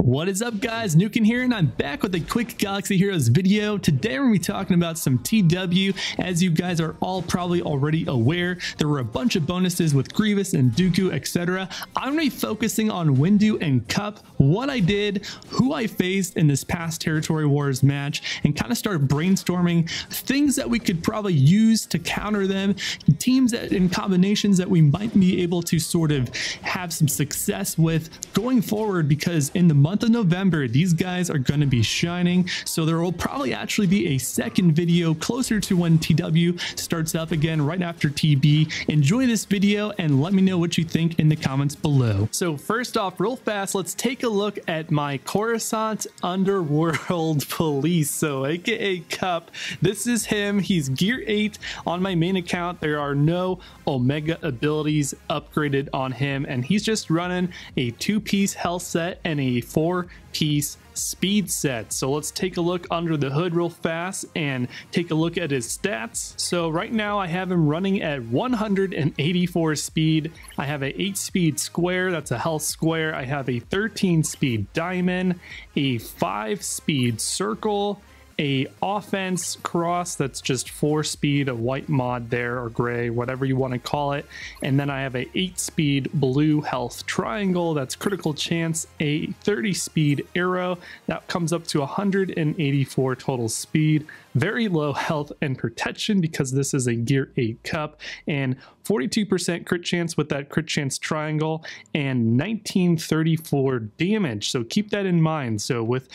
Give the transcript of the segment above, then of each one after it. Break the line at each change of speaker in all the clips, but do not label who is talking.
What is up, guys? Nukin here, and I'm back with a quick Galaxy Heroes video. Today we're going to be talking about some TW. As you guys are all probably already aware, there were a bunch of bonuses with Grievous and Dooku, etc. I'm going to be focusing on Windu and Cup, what I did, who I faced in this past Territory Wars match, and kind of start brainstorming things that we could probably use to counter them, teams that, and combinations that we might be able to sort of have some success with going forward, because in the month of November, these guys are going to be shining. So there will probably actually be a second video closer to when TW starts up again, right after TB. Enjoy this video and let me know what you think in the comments below. So first off, real fast, let's take a look at my Coruscant Underworld Police, so aka Cup. This is him. He's gear 8 on my main account. There are no Omega abilities upgraded on him, and he's just running a 2-piece health set and a 4-piece speed set. So let's take a look under the hood real fast and take a look at his stats. So right now I have him running at 184 speed. I have a 8-speed square, that's a health square. I have a 13-speed diamond, a 5-speed circle, a offense cross that's just 4-speed, a white mod there, or gray, whatever you want to call it. And then I have a 8-speed blue health triangle, that's critical chance, a 30-speed arrow that comes up to 184 total speed, very low health and protection because this is a gear 8 Cup, and 42% crit chance with that crit chance triangle, and 1934 damage. So keep that in mind. So with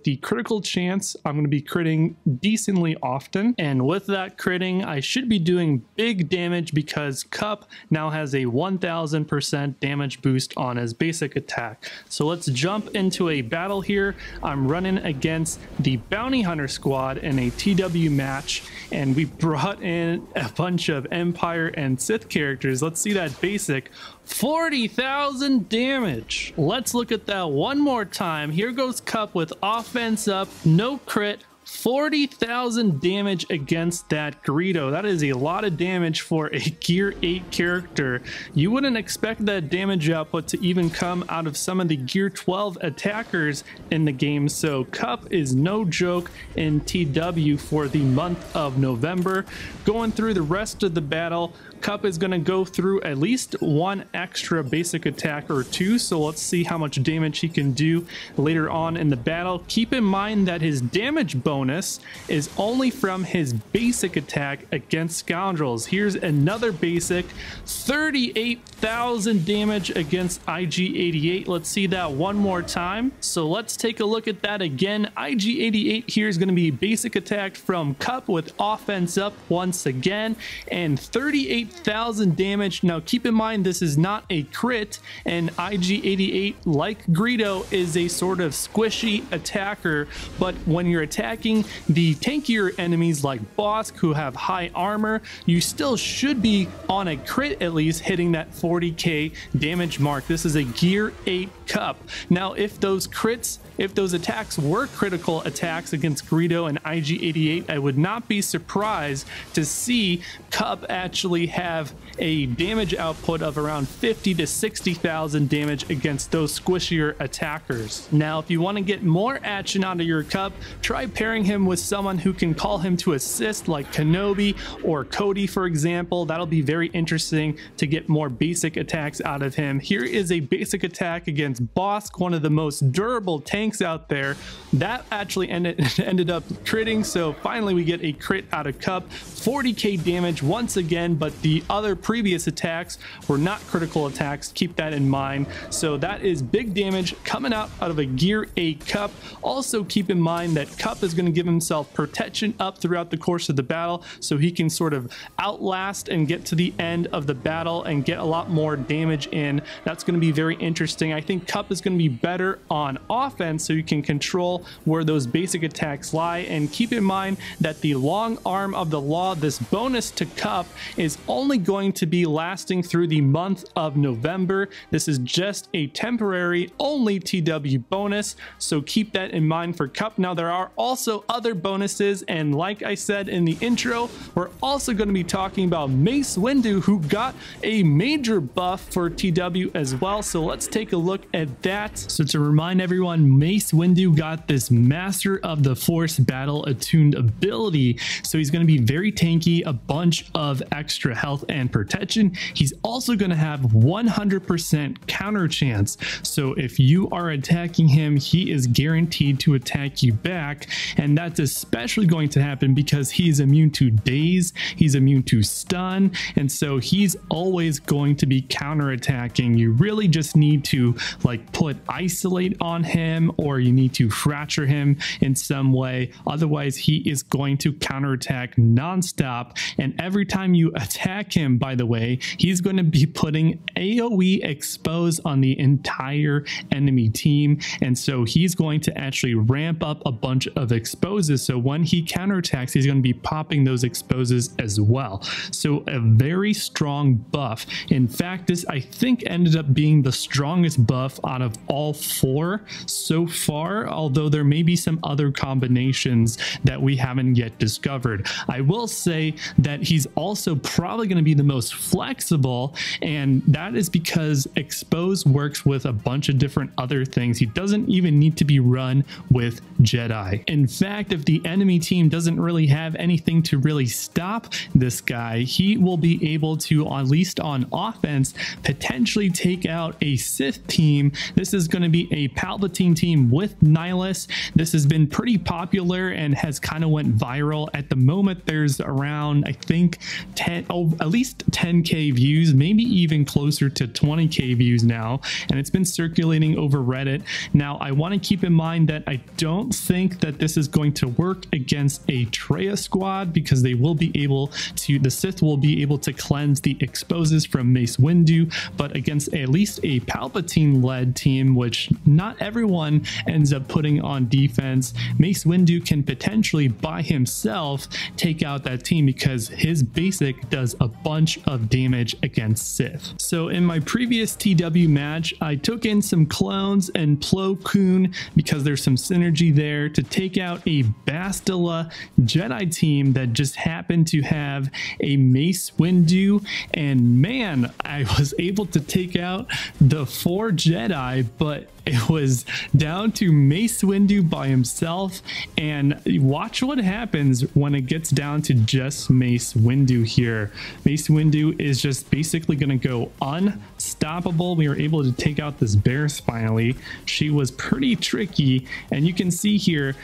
the critical chance, I'm going to be critting decently often, and with that critting, I should be doing big damage because Cup now has a 1000% damage boost on his basic attack. So let's jump into a battle here. I'm running against the Bounty Hunter squad in a TW match, and we brought in a bunch of Empire and Sith characters. Let's see that basic. 40,000 damage. Let's look at that one more time. Here goes Cup with offense up, no crit, 40,000 damage against that Greedo. That is a lot of damage for a gear 8 character. You wouldn't expect that damage output to even come out of some of the gear 12 attackers in the game. So Cup is no joke in TW for the month of November. Going through the rest of the battle, Cup is going to go through at least one extra basic attack or two, so let's see how much damage he can do later on in the battle. Keep in mind that his damage bonus is only from his basic attack against scoundrels. Here's another basic, 38,000 damage against IG-88. Let's see that one more time. So let's take a look at that again. IG-88 here is going to be basic attack from Cup with offense up once again, and 38,000 damage. Now keep in mind this is not a crit, and IG-88, like Greedo, is a sort of squishy attacker, but when you're attacking the tankier enemies like Bosk who have high armor, you still should be on a crit at least hitting that 40k damage mark. This is a gear 8 Cup. Now if those attacks were critical attacks against Greedo and IG-88, I would not be surprised to see Cup actually have a damage output of around 50 to 60,000 damage against those squishier attackers. Now if you want to get more action out of your Cup, try pairing him with someone who can call him to assist, like Kenobi or Cody, for example. That'll be very interesting to get more basic attacks out of him. Here is a basic attack against Bosk, one of the most durable tanks out there. That actually ended up critting, so finally we get a crit out of Cup. 40k damage once again, but the other previous attacks were not critical attacks. Keep that in mind. So that is big damage coming out of a gear 8 Cup. Also keep in mind that Cup is going to give himself protection up throughout the course of the battle, so he can sort of outlast and get to the end of the battle and get a lot more damage in. That's going to be very interesting. I think Cup is going to be better on offense defense so you can control where those basic attacks lie. And keep in mind that the long arm of the law, this bonus to Cup, is only going to be lasting through the month of November. This is just a temporary only TW bonus, so keep that in mind for Cup. Now there are also other bonuses, and like I said in the intro, we're also going to be talking about Mace Windu, who got a major buff for TW as well. So let's take a look at that. So to remind everyone, Mace Windu got this Master of the Force battle attuned ability, so he's going to be very tanky, a bunch of extra health and protection. He's also going to have 100% counter chance, so if you are attacking him, he is guaranteed to attack you back, and that's especially going to happen because he's immune to daze, he's immune to stun, and so he's always going to be counter attacking. You really just need to like put isolate on him, or you need to fracture him in some way, otherwise he is going to counterattack non-stop. And every time you attack him, by the way, he's going to be putting AoE expose on the entire enemy team, and so he's going to actually ramp up a bunch of exposes, so when he counterattacks, he's going to be popping those exposes as well. So a very strong buff. In fact, this I think ended up being the strongest buff out of all four so far, although there may be some other combinations that we haven't yet discovered. I will say that he's also probably going to be the most flexible, and that is because expose works with a bunch of different other things. He doesn't even need to be run with Jedi. In fact, if the enemy team doesn't really have anything to really stop this guy, he will be able to, at least on offense, potentially take out a Sith team. This is going to be a Palpatine team with Nihilus. This has been pretty popular and has kind of went viral. At the moment, there's around, I think, at least 10k views, maybe even closer to 20k views now, and it's been circulating over Reddit. Now, I want to keep in mind that I don't think that this is going to work against a Traya squad, because they will be able to, the Sith will be able to cleanse the exposes from Mace Windu, but against at least a Palpatine led team, which not everyone ends up putting on defense, Mace Windu can potentially by himself take out that team because his basic does a bunch of damage against Sith. So in my previous TW match, I took in some clones and Plo Koon because there's some synergy there to take out a Bastila Jedi team that just happened to have a Mace Windu, and man, I was able to take out the 4 Jedi, but it was down to Mace Windu by himself. And watch what happens when it gets down to just Mace Windu here. Mace Windu is just basically going to go unstoppable. We were able to take out this Barris finally. She was pretty tricky, and you can see here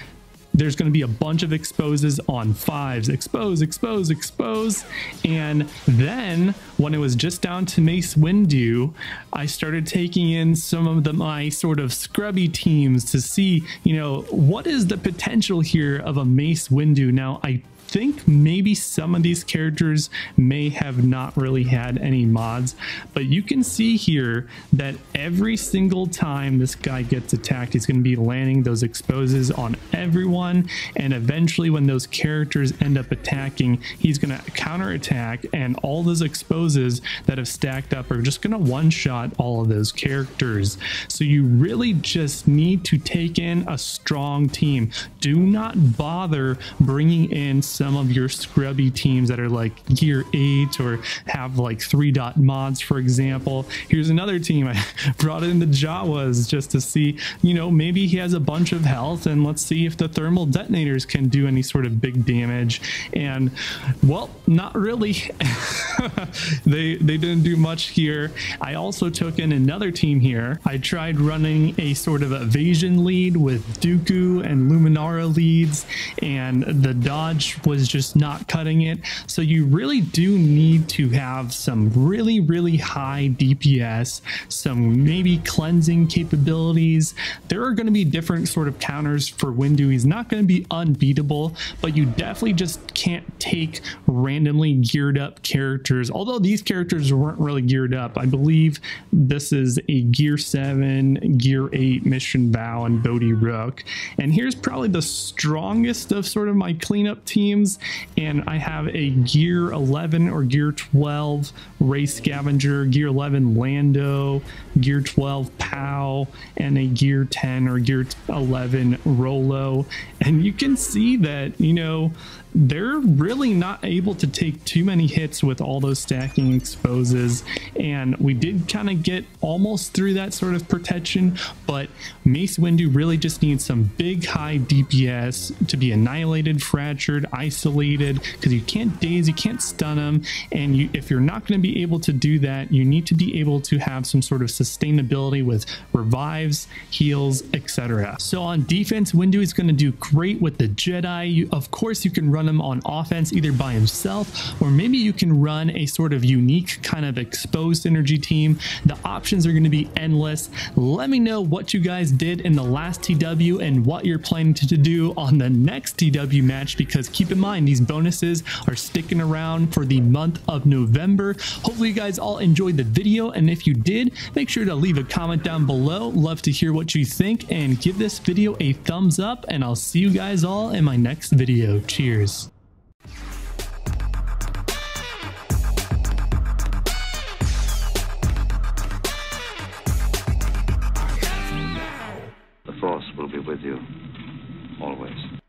there's going to be a bunch of exposes on 5s. Expose, expose, expose. And then when it was just down to Mace Windu, I started taking in some of my sort of scrubby teams to see, you know, what is the potential here of a Mace Windu. Now, I think maybe some of these characters may have not really had any mods, but you can see here that every single time this guy gets attacked, he's going to be landing those exposes on everyone, and eventually when those characters end up attacking, he's going to counterattack, and all those exposes that have stacked up are just going to one-shot all of those characters. So you really just need to take in a strong team. Do not bother bringing in some of your scrubby teams that are like gear 8 or have like 3-dot mods, for example. Here's another team. I brought in the Jawas just to see, you know, maybe he has a bunch of health, and let's see if the thermal detonators can do any sort of big damage. And well, not really. they didn't do much here. I also took in another team here. I tried running a sort of evasion lead with Dooku and Luminara leads, and the dodge was was just not cutting it. So you really do need to have some really high DPS, some maybe cleansing capabilities. There are going to be different sort of counters for Windu. He's not going to be unbeatable, but you definitely just can't take randomly geared up characters. Although these characters weren't really geared up. I believe this is a gear 7, gear 8 Mission Vow and Bodhi Rook. And here's probably the strongest of sort of my cleanup teams. And I have a gear 11 or gear 12 Ray Scavenger, gear 11 Lando, gear 12 Pow, and a gear 10 or gear 11 Rolo. And you can see that, you know, they're really not able to take too many hits with all those stacking exposes, and we did kind of get almost through that sort of protection, but Mace Windu really just needs some big high DPS to be annihilated, fractured, isolated, because you can't daze, you can't stun them, and if you're not going to be able to do that, you need to be able to have some sort of sustainability with revives, heals, etc. So on defense, Windu is going to do great with the Jedi. Of course, you can run him on offense either by himself, or maybe you can run a sort of unique kind of exposed energy team. The options are going to be endless. Let me know what you guys did in the last TW and what you're planning to do on the next TW match, because keep in mind these bonuses are sticking around for the month of November. Hopefully you guys all enjoyed the video, and if you did, make sure to leave a comment down below. Love to hear what you think, and give this video a thumbs up, and I'll see you guys all in my next video. Cheers.
The Force will be with you, always.